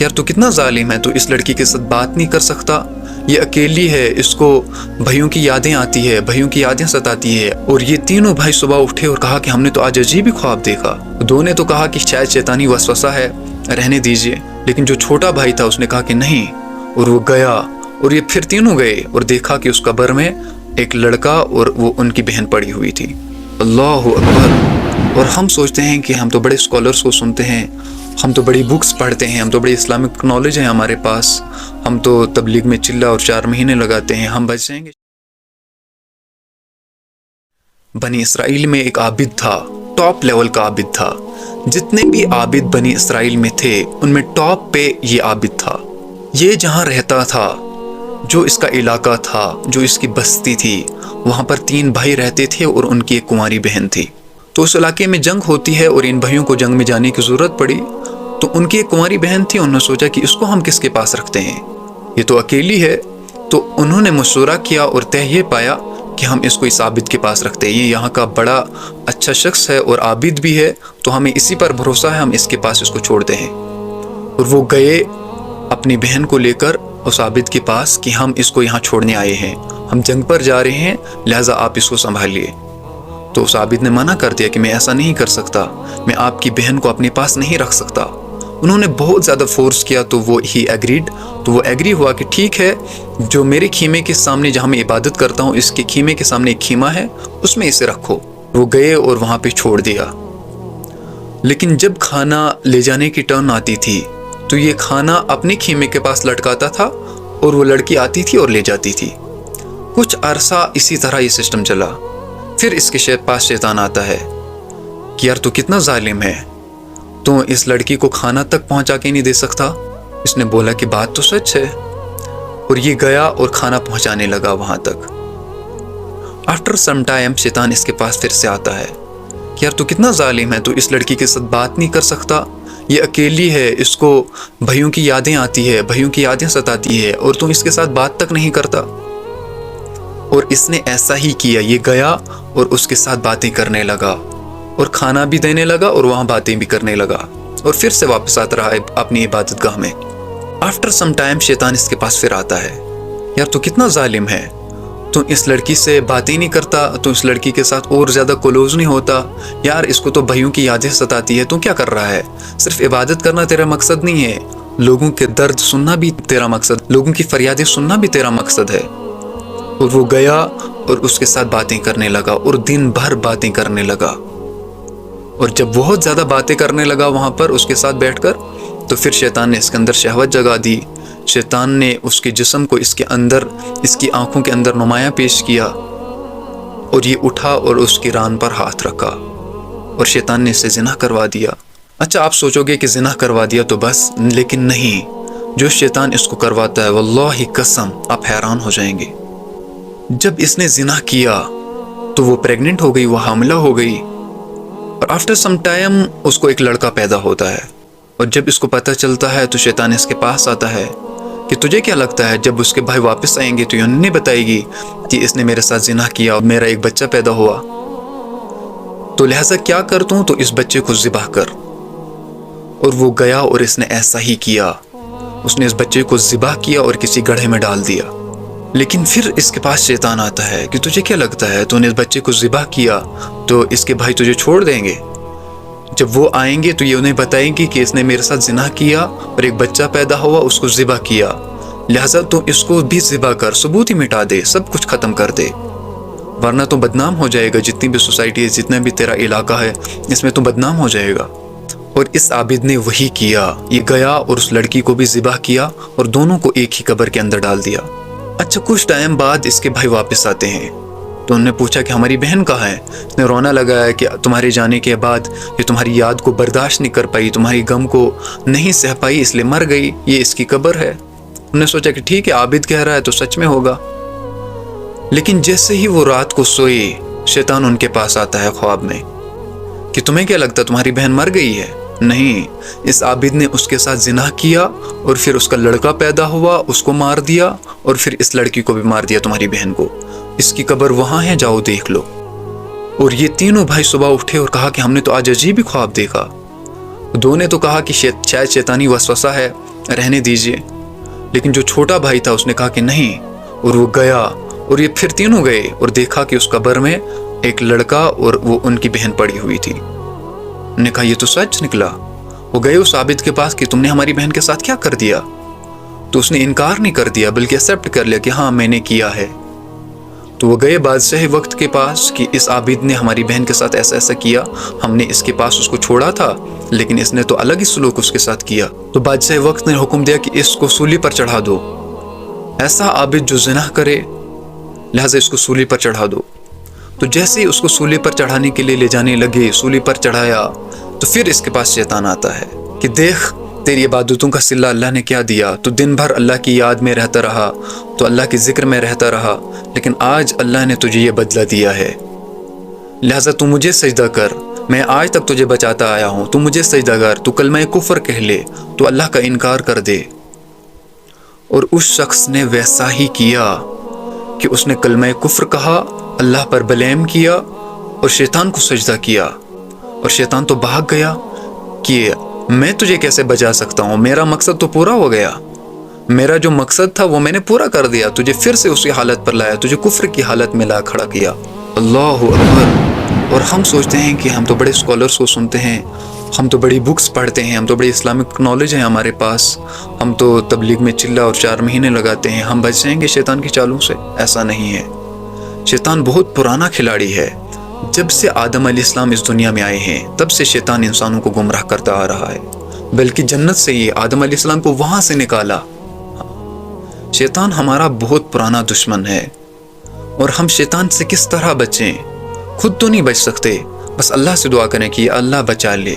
کہ یار تو کتنا ظالم ہے، تو اس لڑکی کے ساتھ بات نہیں کر سکتا، یہ اکیلی ہے، اس کو بھائیوں کی یادیں آتی ہے، بھائیوں کی یادیں ستاتی ہے۔ اور یہ تینوں بھائی صبح اٹھے اور کہا کہ ہم نے تو آج عجیب ہی خواب دیکھا۔ دو نے تو کہا کہ شاید شیطانی وسوسہ ہے، رہنے دیجئے، لیکن جو چھوٹا بھائی تھا اس نے کہا کہ نہیں، اور وہ گیا، اور یہ پھر تینوں گئے اور دیکھا کہ اس قبر میں ایک لڑکا اور وہ ان کی بہن پڑی ہوئی تھی۔ اللہ اکبر۔ اور ہم سوچتے ہیں کہ ہم تو بڑے اسکالرس کو سنتے ہیں، ہم تو بڑی بکس پڑھتے ہیں، ہم تو بڑی اسلامک نالج ہے ہمارے پاس، ہم تو تبلیغ میں چلہ اور 4 مہینے لگاتے ہیں، ہم بچ جائیں گے۔ بنی اسرائیل میں ایک عابد تھا، ٹاپ لیول کا عابد تھا۔ جتنے بھی عابد بنی اسرائیل میں تھے ان میں ٹاپ پہ یہ عابد تھا۔ یہ جہاں رہتا تھا، جو اس کا علاقہ تھا، جو اس کی بستی تھی، وہاں پر 3 بھائی رہتے تھے اور ان کی ایک کنواری بہن تھی۔ تو اس علاقے میں جنگ ہوتی ہے اور ان بھائیوں کو جنگ میں جانے کی ضرورت پڑی، تو ان کی ایک کنواری بہن تھی، انہوں نے سوچا کہ اس کو ہم کس کے پاس رکھتے ہیں، یہ تو اکیلی ہے۔ تو انہوں نے مشورہ کیا اور طے یہ پایا کہ ہم اس کو اس عابد کے پاس رکھتے ہیں، یہ یہاں کا بڑا اچھا شخص ہے اور عابد بھی ہے، تو ہمیں اسی پر بھروسہ ہے، ہم اس کے پاس اس کو چھوڑتے ہیں۔ اور وہ گئے اپنی بہن کو لے کر اس عابد کے پاس کہ ہم اس کو یہاں چھوڑنے آئے ہیں، ہم جنگ پر جا رہے ہیں، لہٰذا آپ اس کو سنبھالیے۔ تو اس عابد نے منع کر دیا کہ میں ایسا نہیں کر سکتا، میں آپ کی بہن کو اپنے پاس نہیں رکھ سکتا۔ انہوں نے بہت زیادہ فورس کیا تو وہ ہی ایگریڈ، تو وہ ایگری ہوا کہ ٹھیک ہے، جو میرے خیمے کے سامنے جہاں میں عبادت کرتا ہوں، اس کے خیمے کے سامنے ایک خیمہ ہے، اس میں اسے رکھو۔ وہ گئے اور وہاں پہ چھوڑ دیا۔ لیکن جب کھانا لے جانے کی ٹرن آتی تھی تو یہ کھانا اپنے خیمے کے پاس لٹکاتا تھا اور وہ لڑکی آتی تھی اور لے جاتی تھی۔ کچھ عرصہ اسی طرح یہ سسٹم چلا۔ پھر اس کے پاس شیطان آتا ہے کہ یار تو کتنا ظالم ہے، تو اس لڑکی کو کھانا تک پہنچا کے نہیں دے سکتا۔ اس نے بولا کہ بات تو سچ ہے، اور یہ گیا اور کھانا پہنچانے لگا وہاں تک۔ آفٹر سم ٹائم شیطان اس کے پاس پھر سے آتا ہے کہ یار تو کتنا ظالم ہے، تو اس لڑکی کے ساتھ بات نہیں کر سکتا، یہ اکیلی ہے، اس کو بھائیوں کی یادیں آتی ہے، بھائیوں کی یادیں ستاتی ہے، اور تم اس کے ساتھ بات تک نہیں کرتا۔ اور اس نے ایسا ہی کیا، یہ گیا اور اس کے ساتھ باتیں کرنے لگا، اور کھانا بھی دینے لگا اور وہاں باتیں بھی کرنے لگا، اور پھر سے واپس آتا رہا اپنی عبادت گاہ میں۔ آفٹر سم ٹائم شیطان اس کے پاس پھر آتا ہے، یار تو کتنا ظالم ہے، تو اس لڑکی سے باتیں نہیں کرتا، تو اس لڑکی کے ساتھ اور زیادہ کلوز نہیں ہوتا، یار اس کو تو بھائیوں کی یادیں ستاتی ہے، تو کیا کر رہا ہے؟ صرف عبادت کرنا تیرا مقصد نہیں ہے، لوگوں کے درد سننا بھی تیرا مقصد، لوگوں کی فریادیں سننا بھی تیرا مقصد ہے۔ اور وہ گیا اور اس کے ساتھ باتیں کرنے لگا، اور دن بھر باتیں کرنے لگا، اور جب بہت زیادہ باتیں کرنے لگا وہاں پر اس کے ساتھ بیٹھ کر، تو پھر شیطان نے اس کے اندر شہوت جگا دی۔ شیطان نے اس کے جسم کو اس کے اندر، اس کی آنکھوں کے اندر نمایاں پیش کیا، اور یہ اٹھا اور اس کی ران پر ہاتھ رکھا، اور شیطان نے اسے زنا کروا دیا۔ اچھا آپ سوچو گے کہ زنا کروا دیا تو بس، لیکن نہیں، جو شیطان اس کو کرواتا ہے واللہ قسم آپ حیران ہو جائیں گے۔ جب اس نے زنا کیا تو وہ پریگننٹ ہو گئی، وہ حاملہ ہو گئی، اور آفٹر سم ٹائم اس کو ایک لڑکا پیدا ہوتا ہے، اور جب اس کو پتہ چلتا ہے تو شیطان اس کے پاس آتا ہے کہ تجھے کیا لگتا ہے جب اس کے بھائی واپس آئیں گے تو یہ انہیں بتائے گی کہ اس نے میرے ساتھ زنا کیا اور میرا ایک بچہ پیدا ہوا، تو لہٰذا کیا کر توں، تو اس بچے کو ذبح کر۔ اور وہ گیا اور اس نے ایسا ہی کیا، اس نے اس بچے کو ذبح کیا اور کسی گڑھے میں ڈال دیا۔ لیکن پھر اس کے پاس شیطان آتا ہے کہ تجھے کیا لگتا ہے، تو نے اس بچے کو ذبح کیا تو اس کے بھائی تجھے چھوڑ دیں گے؟ جب وہ آئیں گے تو یہ انہیں بتائیں گے کہ اس نے میرے ساتھ زنا کیا اور ایک بچہ پیدا ہوا، اس کو ذبح کیا، لہٰذا تو اس کو بھی ذبح کر، ثبوت ہی مٹا دے، سب کچھ ختم کر دے، ورنہ تو بدنام ہو جائے گا، جتنی بھی سوسائٹی ہے، جتنا بھی تیرا علاقہ ہے، اس میں تو بدنام ہو جائے گا۔ اور اس عابد نے وہی کیا، یہ گیا اور اس لڑکی کو بھی ذبح کیا اور دونوں کو ایک ہی قبر کے اندر ڈال دیا۔ اچھا کچھ ٹائم بعد اس کے بھائی واپس آتے ہیں، تو انہوں نے پوچھا کہ ہماری بہن کہاں ہے؟ اس نے رونا لگایا کہ تمہارے جانے کے بعد یہ تمہاری یاد کو برداشت نہیں کر پائی، تمہاری غم کو نہیں سہ پائی، اس لیے مر گئی، یہ اس کی قبر ہے۔ انہوں نے سوچا کہ ٹھیک ہے، عابد کہہ رہا ہے تو سچ میں ہوگا۔ لیکن جیسے ہی وہ رات کو سوئے، شیطان ان کے پاس آتا ہے خواب میں کہ تمہیں کیا لگتا تمہاری بہن مر گئی ہے؟ نہیں، اس عابد نے اس کے ساتھ زنا کیا اور پھر اس کا لڑکا پیدا ہوا، اس کو مار دیا، اور پھر اس لڑکی کو بھی مار دیا، تمہاری بہن کو، اس کی قبر وہاں ہے، جاؤ دیکھ لو۔ اور یہ تینوں بھائی صبح اٹھے اور کہا کہ ہم نے تو آج عجیب ہی خواب دیکھا۔ دو نے تو کہا کہ شاید شیطانی وسوسہ ہے، رہنے دیجیے. لیکن جو چھوٹا بھائی تھا اس نے کہا کہ نہیں، اور وہ گیا، اور یہ پھر تینوں گئے اور دیکھا کہ اس قبر میں ایک لڑکا اور وہ ان کی بہن پڑی ہوئی تھی. انہوں نے کہا یہ تو سچ نکلا. وہ گئے اس عابد کے پاس کہ تم نے ہماری بہن کے ساتھ کیا کر دیا؟ تو اس نے انکار نہیں کر دیا بلکہ ایکسیپٹ کر لیا کہ ہاں میں نے کیا ہے. تو وہ گئے بادشاہ وقت کے پاس کہ اس عابد نے ہماری بہن کے ساتھ ایسا ایسا کیا، ہم نے اس کے پاس اس کو چھوڑا تھا لیکن اس نے تو الگ ہی سلوک اس کے ساتھ کیا. تو بادشاہ وقت نے حکم دیا کہ اس کو سولی پر چڑھا دو. ایسا عابد جو زنا کرے لہٰذا اس کو سولی پر چڑھا دو. تو جیسے ہی اس کو سولی پر چڑھانے کے لیے لے جانے لگے، سولی پر چڑھایا تو پھر اس کے پاس شیطان آتا ہے کہ دیکھ تیری عبادتوں کا صلہ اللہ نے کیا دیا، تو دن بھر اللہ کی یاد میں رہتا رہا، تو اللہ کے ذکر میں رہتا رہا، لیکن آج اللہ نے تجھے یہ بدلہ دیا ہے، لہٰذا تو مجھے سجدہ کر، میں آج تک تجھے بچاتا آیا ہوں، تو مجھے سجدہ کر، تو کلمہ کفر کہہ لے، تو اللہ کا انکار کر دے. اور اس شخص نے ویسا ہی کیا کہ اس نے کلمہ کفر کہا، اللہ پر بلیم کیا اور شیطان کو سجدہ کیا. اور شیطان تو بھاگ گیا کہ میں تجھے کیسے بچا سکتا ہوں، میرا مقصد تو پورا ہو گیا، میرا جو مقصد تھا وہ میں نے پورا کر دیا، تجھے پھر سے اسی حالت پر لایا، تجھے کفر کی حالت میں لا کھڑا کیا. اللہ اکبر. اور ہم سوچتے ہیں کہ ہم تو بڑے اسکالرس کو سنتے ہیں، ہم تو بڑی بکس پڑھتے ہیں، ہم تو بڑی اسلامک نالج ہے ہمارے پاس، ہم تو تبلیغ میں چلہ اور 4 مہینے لگاتے ہیں، ہم بچ جائیں گے شیطان کی چالوں سے. ایسا نہیں ہے. شیطان بہت پرانا کھلاڑی ہے. جب سے آدم علیہ السلام اس دنیا میں آئے ہیں تب سے شیطان انسانوں کو گمراہ کرتا آ رہا ہے، بلکہ جنت سے ہی آدم علیہ السلام کو وہاں سے نکالا. شیطان ہمارا بہت پرانا دشمن ہے، اور ہم شیطان سے کس طرح بچیں؟ خود تو نہیں بچ سکتے، بس اللہ سے دعا کریں کہ اللہ بچا لے.